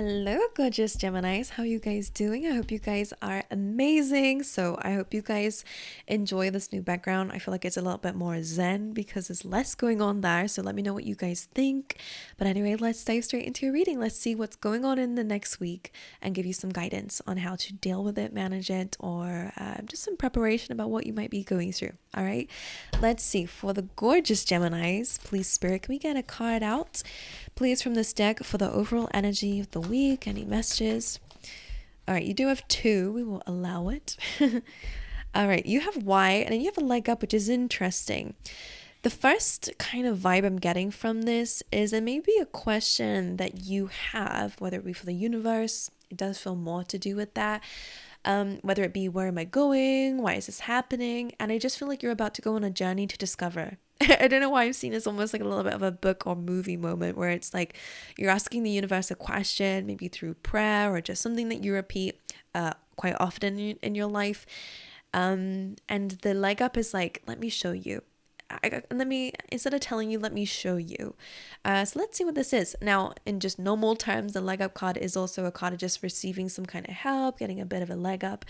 Hello, gorgeous Geminis. How are you guys doing? I hope you guys are amazing. So I hope you guys enjoy this new background. I feel like it's a little bit more zen because there's less going on there. So let me know what you guys think. But anyway, let's dive straight into your reading. Let's see what's going on in the next week and give you some guidance on how to deal with it, manage it, or just some preparation about what you might be going through. All right, let's see. For the gorgeous Geminis, please, Spirit, can we get a card out? Please, from this deck for the overall energy of the week. Any messages? All right, you do have two. We will allow it. All right, you have white and then you have a leg up, which is interesting. The first kind of vibe I'm getting from this is it may be a question that you have, whether it be for the universe. It does feel more to do with that. Whether it be, where am I going? Why is this happening? And I just feel like you're about to go on a journey to discover. I don't know why I'm seeing this almost like a little bit of a book or movie moment where it's like you're asking the universe a question, maybe through prayer or just something that you repeat quite often in your life. And the leg up is like, let me show you. Instead of telling you, let me show you. So let's see what this is. Now, in just normal terms, the leg up card is also a card of just receiving some kind of help, getting a bit of a leg up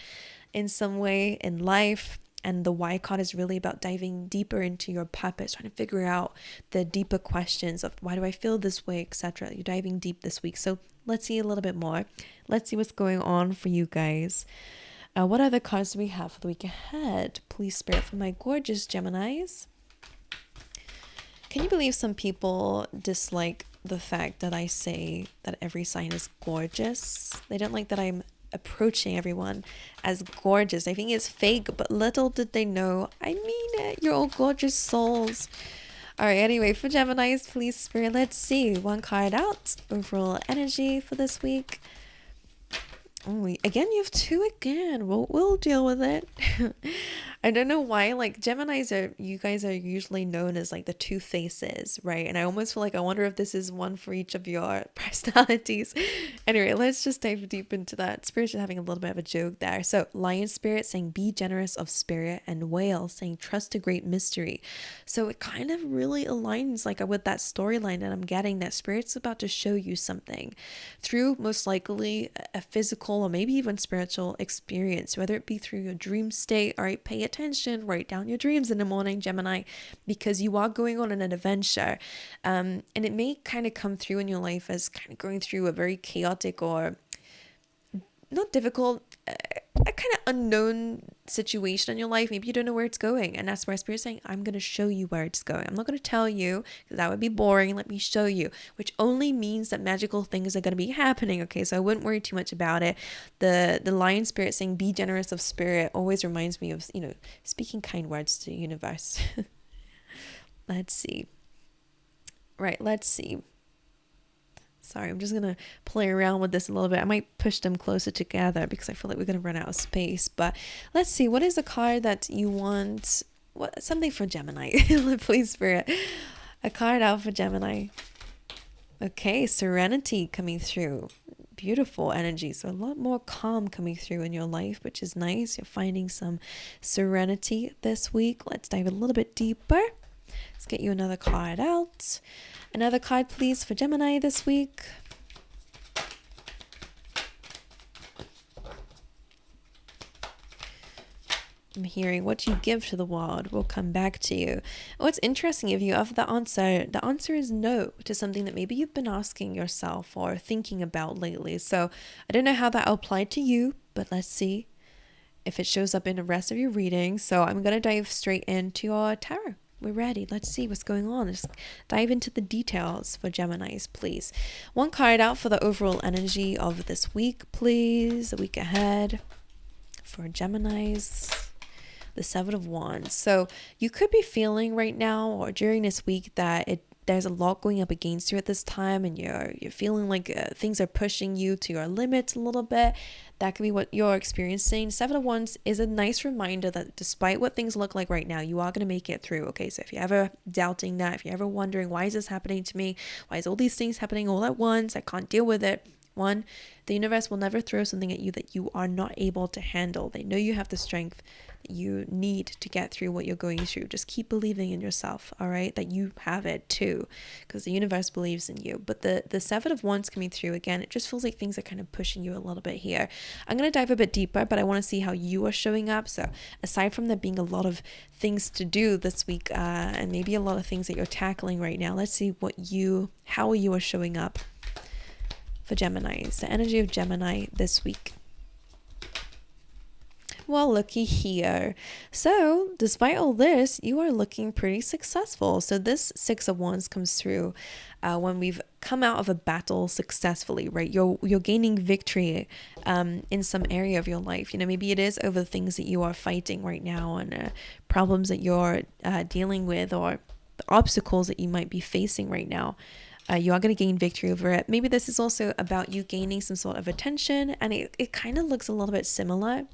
in some way in life. And the Y card is really about diving deeper into your purpose, trying to figure out the deeper questions of why do I feel this way, etc. You're diving deep this week. So let's see a little bit more. Let's see what's going on for you guys. What other cards do we have for the week ahead? Please, Spirit, for my gorgeous Geminis. Can you believe some people dislike the fact that I say that every sign is gorgeous? They don't like that I'm approaching everyone as gorgeous. I think it's fake, but little did they know I mean it. You're all gorgeous souls. All right, anyway, for Geminis, please, Spirit, let's see. One card out. Overall energy for this week. Again, you have two again. We'll deal with it. I don't know why, like you guys are usually known as like the two faces, right? And I almost feel like I wonder if this is one for each of your personalities. Anyway, let's just dive deep into that. Spirit's just having a little bit of a joke there. So Lion Spirit saying be generous of spirit, and Whale saying trust a great mystery. So it kind of really aligns like with that storyline that I'm getting, that Spirit's about to show you something through most likely a physical or maybe even spiritual experience, whether it be through your dream state. All right, pay attention, write down your dreams in the morning, Gemini, because you are going on an adventure, and it may kind of come through in your life as kind of going through a very chaotic or not difficult, a kind of unknown situation in your life. Maybe you don't know where it's going, and that's why Spirit's saying, I'm going to show you where it's going. I'm not going to tell you because that would be boring. Let me show you, which only means that magical things are going to be happening. Okay, so I wouldn't worry too much about it. The Lion Spirit saying be generous of spirit always reminds me of, speaking kind words to the universe. Let's see. Right, let's see. Sorry, I'm just going to play around with this a little bit. I might push them closer together because I feel like we're going to run out of space. But let's see. What is the card that you want? Something for Gemini. Please, Spirit. A card out for Gemini. Okay, serenity coming through. Beautiful energy. So a lot more calm coming through in your life, which is nice. You're finding some serenity this week. Let's dive a little bit deeper. Let's get you another card out. Another card, please, for Gemini this week. I'm hearing what you give to the world will come back to you. What's interesting, if you have the answer is no to something that maybe you've been asking yourself or thinking about lately. So I don't know how that will apply to you, but let's see if it shows up in the rest of your reading. So I'm going to dive straight into our tarot. We're ready. Let's see what's going on. Let's dive into the details for Geminis, please. One card out for the overall energy of this week, please. The week ahead for Geminis. The Seven of Wands. So you could be feeling right now or during this week that there's a lot going up against you at this time, and you're feeling like things are pushing you to your limits a little bit. That could be what you're experiencing. Seven of Wands is a nice reminder that despite what things look like right now, you are going to make it through. Okay, so if you're ever doubting that, if you're ever wondering, why is this happening to me? Why is all these things happening all at once? I can't deal with it. One, the universe will never throw something at you that you are not able to handle. They know you have the strength that you need to get through what you're going through. Just keep believing in yourself, all right? That you have it too, because the universe believes in you. But the Seven of Wands coming through, again, it just feels like things are kind of pushing you a little bit here. I'm going to dive a bit deeper, but I want to see how you are showing up. So aside from there being a lot of things to do this week, and maybe a lot of things that you're tackling right now, let's see how you are showing up for Geminis, the energy of Gemini this week. Well, looky here. So despite all this, you are looking pretty successful. So this Six of Wands comes through when we've come out of a battle successfully, right? You're gaining victory in some area of your life. You know, maybe it is over the things that you are fighting right now, and problems that you're dealing with, or the obstacles that you might be facing right now. You are going to gain victory over it. Maybe this is also about you gaining some sort of attention, and it kind of looks a little bit similar,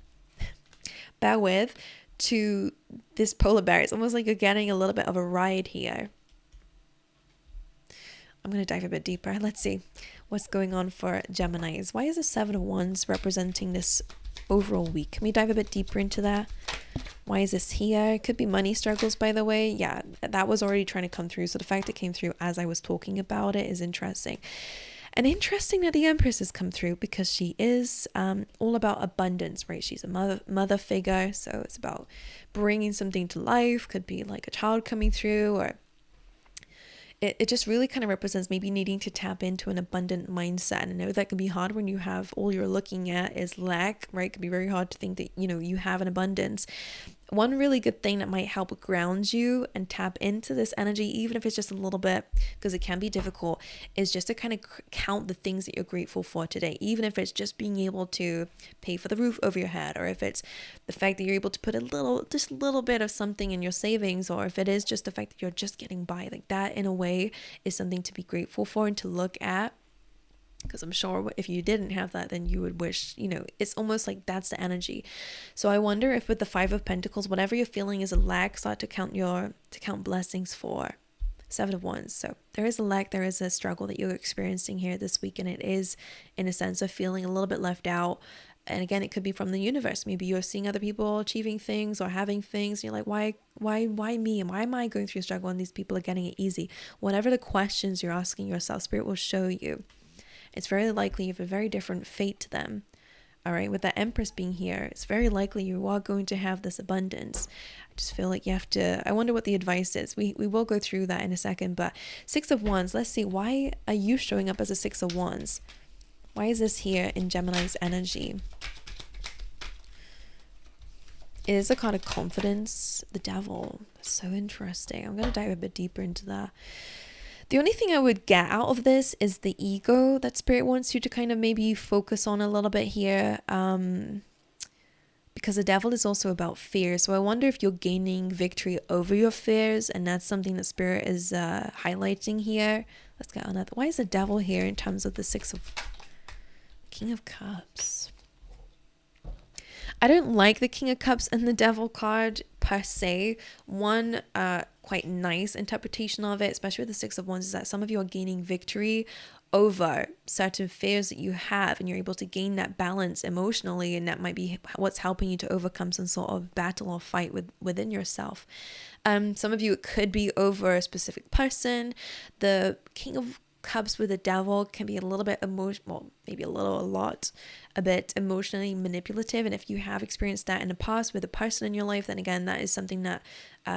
bear with, to this polar bear. It's almost like you're getting a little bit of a ride here. I'm going to dive a bit deeper. Let's see what's going on for Geminis. Why is the Seven of Wands representing this overall week? Can we dive a bit deeper into that? Why is this here? It could be money struggles, by the way. Yeah, that was already trying to come through. So the fact it came through as I was talking about it is interesting. And interesting that the Empress has come through, because she is all about abundance, right? She's a mother figure. So it's about bringing something to life. Could be like a child coming through, or it just really kind of represents maybe needing to tap into an abundant mindset. And I know that can be hard when you have all you're looking at is lack, right? It can be very hard to think that, you know, you have an abundance. One really good thing that might help ground you and tap into this energy, even if it's just a little bit, because it can be difficult, is just to kind of count the things that you're grateful for today. Even if it's just being able to pay for the roof over your head, or if it's the fact that you're able to put just a little bit of something in your savings, or if it is just the fact that you're just getting by, like that in a way is something to be grateful for and to look at. Because I'm sure if you didn't have that, then you would wish, you know, it's almost like that's the energy. So I wonder if with the Five of Pentacles, whatever you're feeling is a lack, start to count blessings for Seven of Wands. So there is a lack, there is a struggle that you're experiencing here this week, and it is in a sense of feeling a little bit left out. And again, it could be from the universe. Maybe you're seeing other people achieving things or having things. And you're like, why me? And why am I going through a struggle and these people are getting it easy? Whatever the questions you're asking yourself, Spirit will show you. It's very likely you have a very different fate to them. All right, with the Empress being here, it's very likely you are going to have this abundance. I just feel like you have to, I wonder what the advice is. We will go through that in a second, but Six of Wands, let's see, why are you showing up as a Six of Wands? Why is this here in Gemini's energy? It is a card of confidence, the Devil. So interesting. I'm going to dive a bit deeper into that. The only thing I would get out of this is the ego that Spirit wants you to kind of maybe focus on a little bit here. Because the Devil is also about fear. So I wonder if you're gaining victory over your fears, and that's something that Spirit is highlighting here. Let's get on that. Why is the Devil here in terms of the King of Cups? I don't like the King of Cups and the Devil card per se. One quite nice interpretation of it, especially with the Six of Wands, is that some of you are gaining victory over certain fears that you have, and you're able to gain that balance emotionally, and that might be what's helping you to overcome some sort of battle or fight within yourself. Some of you, it could be over a specific person. The King of Cups with the Devil can be a little bit emotional, maybe a bit emotionally manipulative. And if you have experienced that in the past with a person in your life, then again, that is something that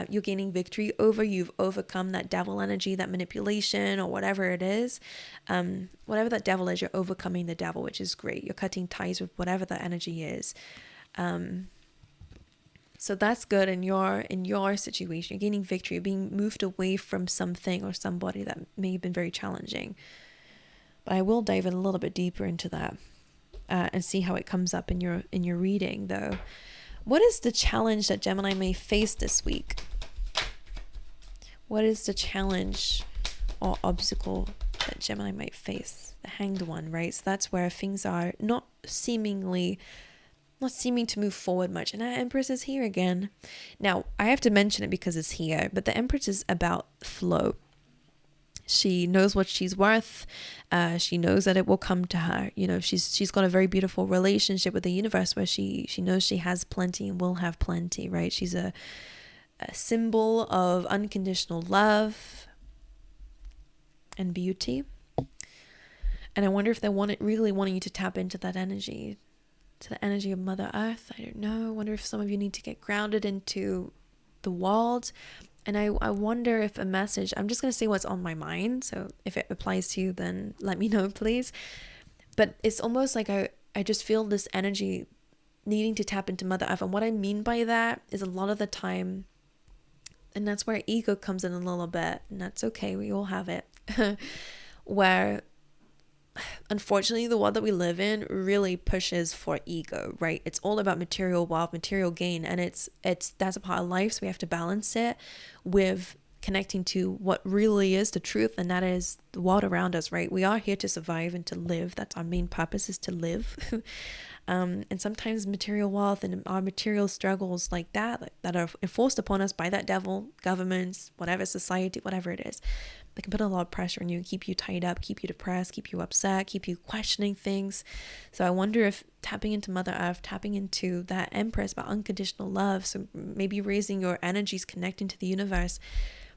you're gaining victory over. You've overcome that Devil energy, that manipulation, or whatever it is. Whatever that Devil is, you're overcoming the Devil, which is great. You're cutting ties with whatever that energy is. So that's good in your situation. You're gaining victory. You're being moved away from something or somebody that may have been very challenging. But I will dive in a little bit deeper into that and see how it comes up in your reading, though. What is the challenge that Gemini may face this week? What is the challenge or obstacle that Gemini might face? The Hanged One, right? So that's where things are not seeming to move forward much. And that Empress is here again. Now, I have to mention it because it's here, but the Empress is about flow. She knows what she's worth. She knows that it will come to her. You know, she's got a very beautiful relationship with the universe where she knows she has plenty and will have plenty, right? She's a symbol of unconditional love and beauty. And I wonder if they really wanting you to tap into that energy, to the energy of Mother Earth. I don't know. I wonder if some of you need to get grounded into the world. And I wonder if a message, I'm just going to say what's on my mind. So if it applies to you, then let me know, please. But it's almost like I just feel this energy needing to tap into Mother Earth. And what I mean by that is a lot of the time, and that's where ego comes in a little bit, and that's okay, we all have it, where unfortunately the world that we live in really pushes for ego, right? It's all about material wealth, material gain, and it's that's a part of life, so we have to balance it with connecting to what really is the truth, and that is the world around us, right? We are here to survive and to live. That's our main purpose, is to live. And sometimes material wealth and our material struggles like that are enforced upon us by that devil, governments, whatever, society, whatever it is, they can put a lot of pressure on you and keep you tied up, keep you depressed, keep you upset, keep you questioning things. So I wonder if tapping into Mother Earth, tapping into that Empress about unconditional love, so maybe raising your energies, connecting to the universe,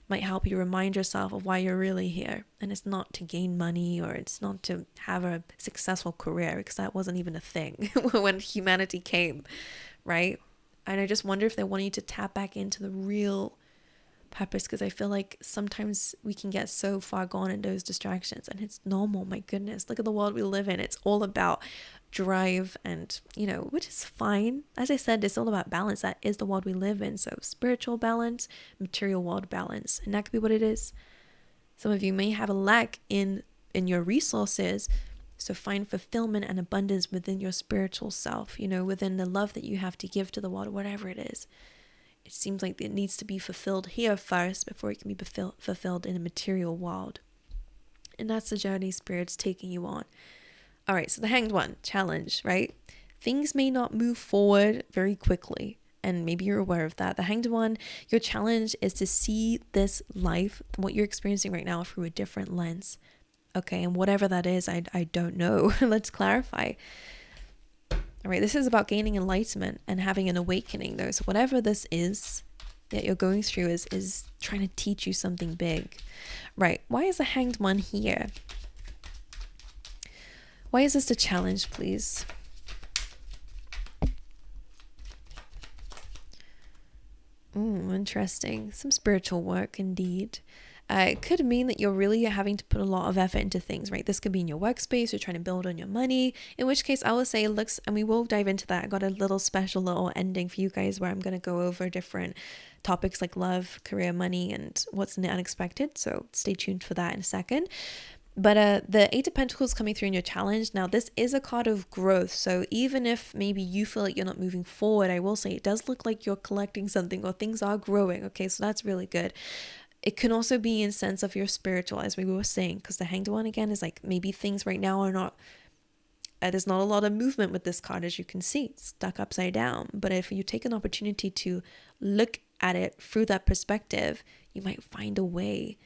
might help you remind yourself of why you're really here. And it's not to gain money, or it's not to have a successful career, because that wasn't even a thing when humanity came, right? And I just wonder if they want you to tap back into the real purpose, because I feel like sometimes we can get so far gone in those distractions, and it's normal. My goodness, look at the world we live in. It's all about drive, and which is fine. As I said, it's all about balance. That is the world we live in. So spiritual balance, material world balance, and that could be what it is. Some of you may have a lack in your resources, so find fulfillment and abundance within your spiritual self, within the love that you have to give to the world, whatever it is. It seems like it needs to be fulfilled here first before it can be fulfilled in a material world. And that's the journey Spirit's taking you on. All right, so the Hanged One challenge, right? Things may not move forward very quickly, and maybe you're aware of that. The Hanged One, your challenge is to see this life, what you're experiencing right now, through a different lens. Okay, and whatever that is, I don't know. Let's clarify. All right, this is about gaining enlightenment and having an awakening, though. So whatever this is that you're going through is trying to teach you something big. Right, why is the Hanged One here? Why is this the challenge, please? Interesting. Some spiritual work indeed. It could mean that you're really having to put a lot of effort into things, right? This could be in your workspace. You're trying to build on your money, in which case I will say, and we will dive into that. I got a little ending for you guys where I'm going to go over different topics like love, career, money, and what's in the unexpected. So stay tuned for that in a second. But the Eight of Pentacles coming through in your challenge. Now, this is a card of growth. So even if maybe you feel like you're not moving forward, I will say it does look like you're collecting something, or things are growing. Okay, so that's really good. It can also be in sense of your spiritual, as we were saying, because the Hanged One again is like maybe things right now are not, there's not a lot of movement with this card, as you can see, it's stuck upside down. But if you take an opportunity to look at it through that perspective, you might find a way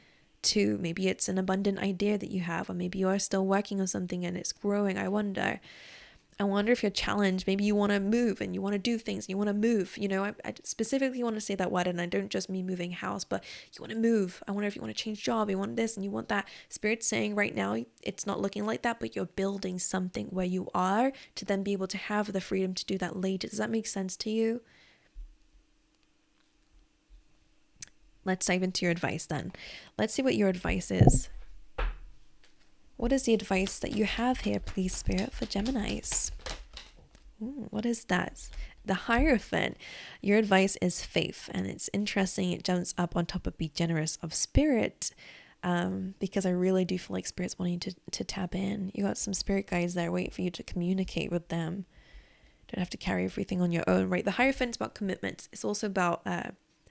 to, maybe it's an abundant idea that you have, or maybe you are still working on something and it's growing. I wonder if you're challenged, maybe you want to move and you want to do things, you want to move, I specifically want to say that word, and I don't just mean moving house, but you want to move. I wonder if you want to change job, you want this and you want that. Spirit's saying right now, it's not looking like that, but you're building something where you are to then be able to have the freedom to do that later. Does that make sense to you? Let's dive into your advice then. Let's see what your advice is. What is the advice that you have here, please, Spirit, for Geminis? What is that? The Hierophant. Your advice is faith, and it's interesting. It jumps up on top of be generous of spirit, because I really do feel like Spirit's wanting to tap in. You got some spirit guides there waiting for you to communicate with them. Don't have to carry everything on your own, right? The Hierophant's about commitments. It's also about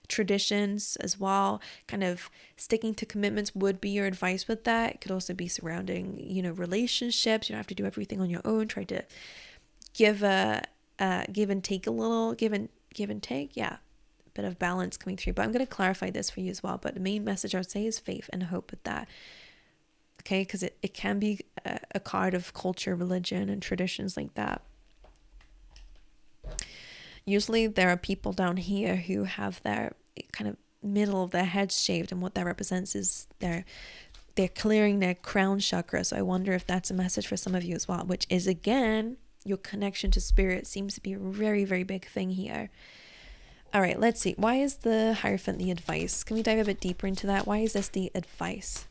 traditions as well. Kind of sticking to commitments would be your advice with that. It could also be surrounding, relationships. You don't have to do everything on your own. Try to give and take a little, give and take. Yeah, a bit of balance coming through. But I'm going to clarify this for you as well. But the main message I would say is faith and hope with that. Okay, because it can be a card of culture, religion, and traditions like that. Usually there are people down here who have their kind of middle of their head shaved, and what that represents is they're clearing their crown chakra. So I wonder if that's a message for some of you as well, which is, again, your connection to spirit seems to be a very, very big thing here. All right, let's see. Why is the Hierophant the advice? Can we dive a bit deeper into that? Why is this the advice?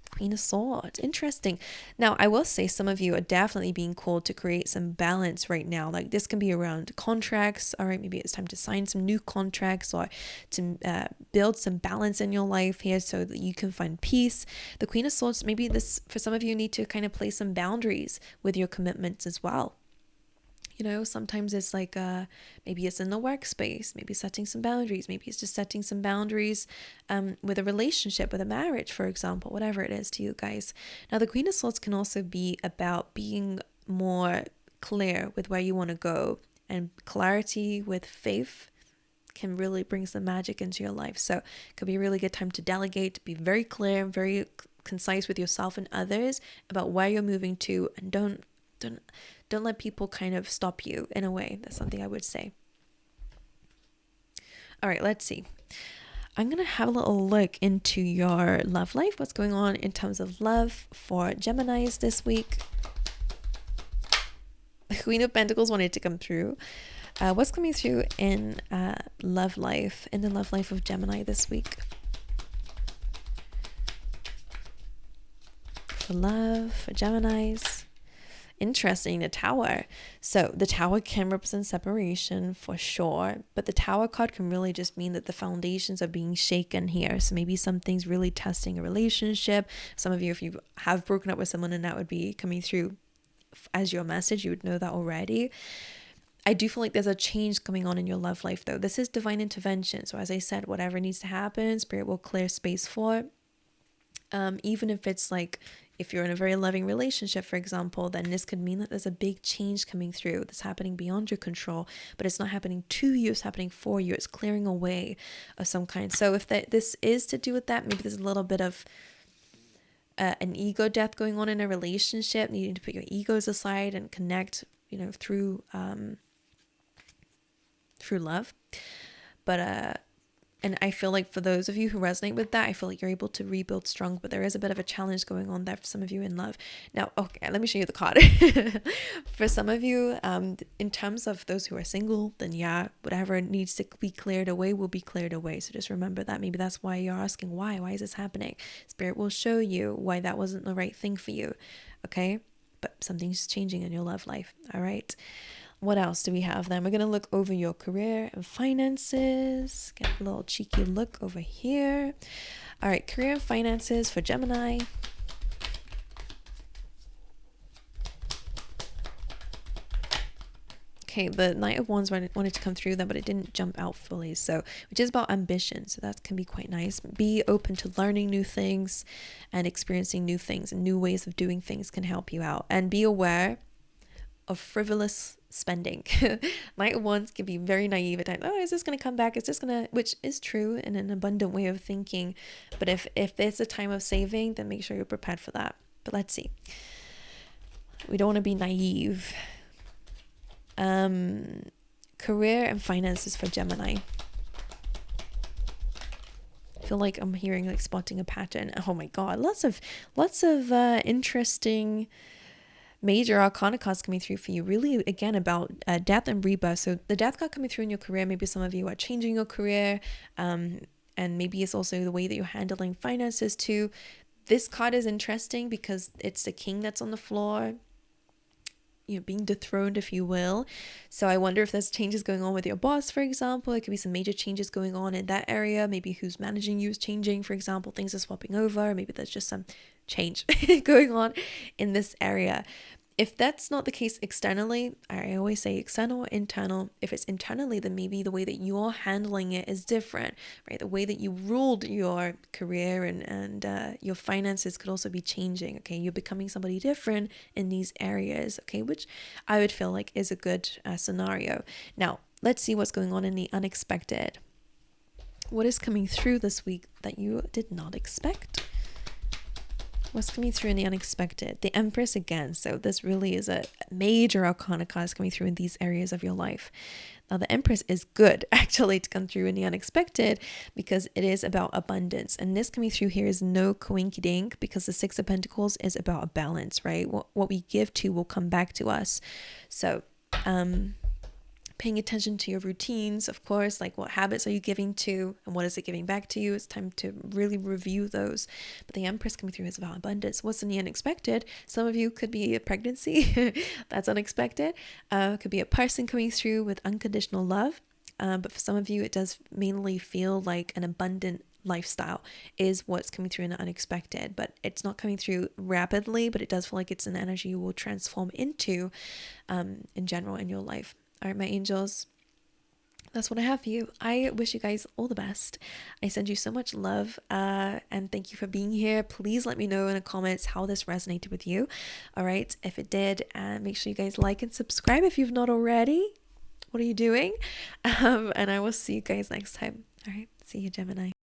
Queen of Swords. Interesting. Now, I will say some of you are definitely being called to create some balance right now. Like, this can be around contracts. All right, maybe it's time to sign some new contracts, or to build some balance in your life here so that you can find peace. The Queen of Swords, maybe this, for some of you, need to kind of place some boundaries with your commitments as well. You know, sometimes it's like, maybe it's in the workspace, maybe setting some boundaries, maybe it's just setting some boundaries with a relationship, with a marriage, for example, whatever it is to you guys. Now, the Queen of Swords can also be about being more clear with where you want to go, and clarity with faith can really bring some magic into your life. So it could be a really good time to delegate, to be very clear and very concise with yourself and others about where you're moving to, and don't let people kind of stop you in a way. That's something I would say. All right, let's see. I'm going to have a little look into your love life. What's going on in terms of love for Geminis this week? The Queen of Pentacles wanted to come through. What's coming through in love life, in the love life of Gemini this week? For love, for Geminis. Interesting, the Tower. So the Tower can represent separation for sure, but the Tower card can really just mean that the foundations are being shaken here. So maybe something's really testing a relationship. Some of you, if you have broken up with someone and that would be coming through as your message, you would know that already. I do feel like there's a change coming on in your love life though. This is divine intervention. So as I said, whatever needs to happen, Spirit will clear space for. Even if it's like, if you're in a very loving relationship, for example, then this could mean that there's a big change coming through that's happening beyond your control, but it's not happening to you, it's happening for you. It's clearing away of some kind. So if this is to do with that, maybe there's a little bit of an ego death going on in a relationship, needing to put your egos aside and connect, you know, through love. But and I feel like for those of you who resonate with that, I feel like you're able to rebuild strong, but there is a bit of a challenge going on there for some of you in love. Now, okay, let me show you the card. For some of you, in terms of those who are single, then yeah, whatever needs to be cleared away will be cleared away. So just remember that. Maybe that's why you're asking, why is this happening? Spirit will show you why that wasn't the right thing for you. Okay. But something's changing in your love life. All right. What else do we have then? We're going to look over your career and finances. Get a little cheeky look over here. All right, career and finances for Gemini. Okay, the Knight of Wands wanted to come through there, but it didn't jump out fully. So, which is about ambition. So that can be quite nice. Be open to learning new things and experiencing new things, and new ways of doing things can help you out. And be aware of frivolous spending. Knight of Wands can be very naive at times. Oh, is this going to come back? Is this going to, which is true in an abundant way of thinking. But if it's a time of saving, then make sure you're prepared for that. But let's see. We don't want to be naive. Career and finances for Gemini. I feel like I'm hearing, like, spotting a pattern. Oh my God. Lots of interesting major arcana cards coming through for you, really, again, about death and rebirth. So the death card coming through in your career, maybe some of you are changing your career, and maybe it's also the way that you're handling finances too. This card is interesting because it's the king that's on the floor, you know, being dethroned, if you will. So I wonder if there's changes going on with your boss, for example. It could be some major changes going on in that area. Maybe who's managing you is changing, for example. Things are swapping over. Maybe there's just some change going on in this area. If that's not the case externally, I always say external or internal. If it's internally, then maybe the way that you're handling it is different, right? The way that you ruled your career and your finances could also be changing, okay? You're becoming somebody different in these areas, okay? Which I would feel like is a good scenario. Now, let's see what's going on in the unexpected. What is coming through this week that you did not expect? What's coming through in the unexpected? The Empress again. So this really is a major arcana card coming through in these areas of your life. Now the Empress is good actually to come through in the unexpected because it is about abundance. And this coming through here is no coinky dink because the Six of Pentacles is about a balance, right? What we give to will come back to us. So paying attention to your routines, of course, like what habits are you giving to and what is it giving back to you? It's time to really review those. But the Empress coming through is about abundance. What's in the unexpected? Some of you could be a pregnancy. That's unexpected. Could be a person coming through with unconditional love. But for some of you, it does mainly feel like an abundant lifestyle is what's coming through in the unexpected, but it's not coming through rapidly, but it does feel like it's an energy you will transform into in general in your life. All right, my angels, that's what I have for you. I wish you guys all the best. I send you so much love and thank you for being here. Please let me know in the comments how this resonated with you. All right, if it did, make sure you guys like and subscribe if you've not already. What are you doing? And I will see you guys next time. All right, see you, Gemini.